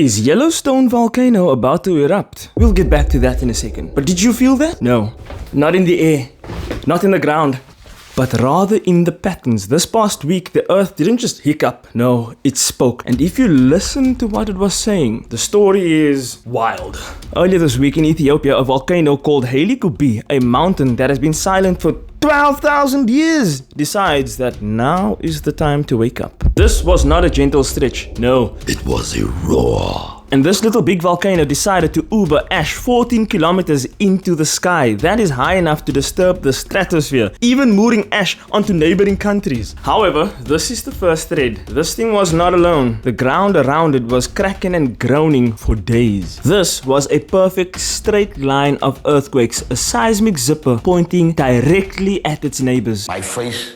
Is Yellowstone volcano about to erupt? We'll get back to that in a second. But did you feel that? No. Not in the air. Not in the ground. But rather in the patterns. This past week, the earth didn't just hiccup. No, it spoke. And if you listen to what it was saying, the story is wild. Earlier this week in Ethiopia, a volcano called Haile Kubi, a mountain that has been silent for 12,000 years, decides that now is the time to wake up. This was not a gentle stretch. No, it was a roar. And this little big volcano decided to uber ash 14 kilometers into the sky. That is high enough to disturb the stratosphere, even mooring ash onto neighboring countries. However, this is the first thread. This thing was not alone. The ground around it was cracking and groaning for days. This was a perfect straight line of earthquakes, a seismic zipper pointing directly at its neighbors. My face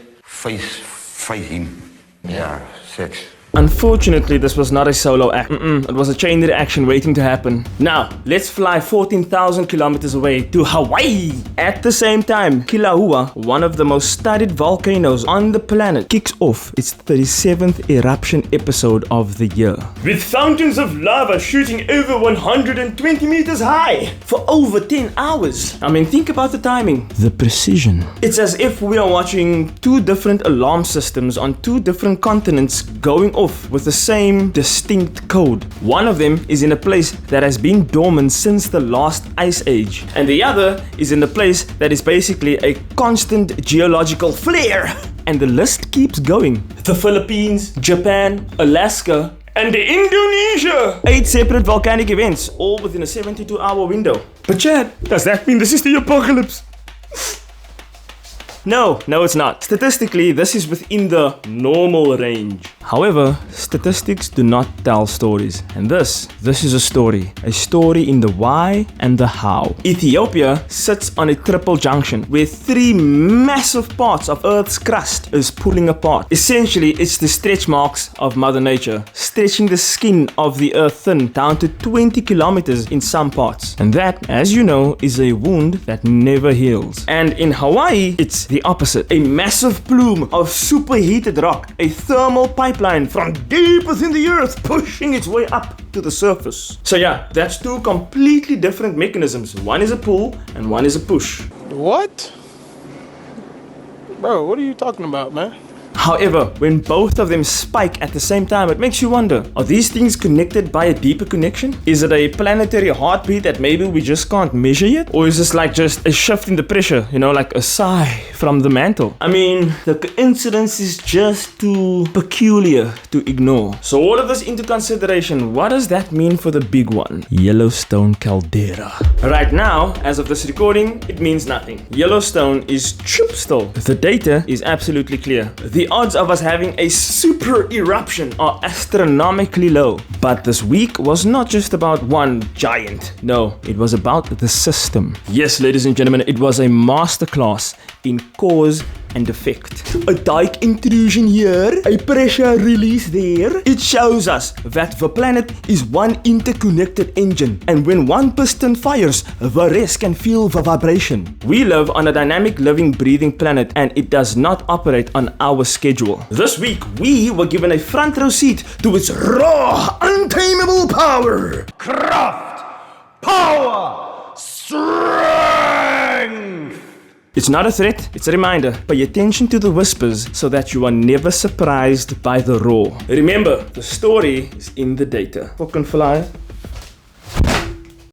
him. Yeah, sex. Unfortunately, this was not a solo act. It was a chain reaction waiting to happen. Now, let's fly 14,000 kilometers away to Hawaii. At the same time, Kilauea, one of the most studied volcanoes on the planet, kicks off its 37th eruption episode of the year. With fountains of lava shooting over 120 meters high for over 10 hours. I mean, think about the timing. The precision. It's as if we are watching two different alarm systems on two different continents going off with the same distinct code. One of them is in a place that has been dormant since the last ice age, and the other is in a place that is basically a constant geological flare. And the list keeps going. The Philippines, Japan, Alaska, and Indonesia. 8 separate volcanic events, all within a 72-hour window. But Chad, does that mean this is the apocalypse? No, it's not. Statistically, this is within the normal range. However, statistics do not tell stories. And this is a story. A story in the why and the how. Ethiopia sits on a triple junction where 3 massive parts of Earth's crust is pulling apart. Essentially, it's the stretch marks of Mother Nature, stretching the skin of the Earth thin down to 20 kilometers in some parts. And that, as you know, is a wound that never heals. And in Hawaii, it's the opposite. A massive plume of superheated rock, a thermal pipeline from deep within the earth pushing its way up to the surface. So yeah, that's 2 completely different mechanisms. One is a pull and one is a push. What? Bro, what are you talking about, man? However, when both of them spike at the same time, it makes you wonder, are these things connected by a deeper connection? Is it a planetary heartbeat that maybe we just can't measure yet? Or is this like just a shift in the pressure, like a sigh from the mantle? I mean, the coincidence is just too peculiar to ignore. So all of this into consideration, what does that mean for the big one? Yellowstone caldera. Right now, as of this recording, it means nothing. Yellowstone is chip still. The data is absolutely clear. The odds of us having a super eruption are astronomically low. But this week was not just about one giant. No, it was about the system. Yes, ladies and gentlemen, it was a masterclass in cause and effect. A dike intrusion here, a pressure release there. It shows us that the planet is one interconnected engine, and when one piston fires, the rest can feel the vibration. We live on a dynamic living breathing planet, and it does not operate on our schedule. This week we were given a front row seat to its raw, untamable power. Kraft, power, strength. It's not a threat, it's a reminder. Pay attention to the whispers so that you are never surprised by the roar. Remember, the story is in the data. Fucking fly.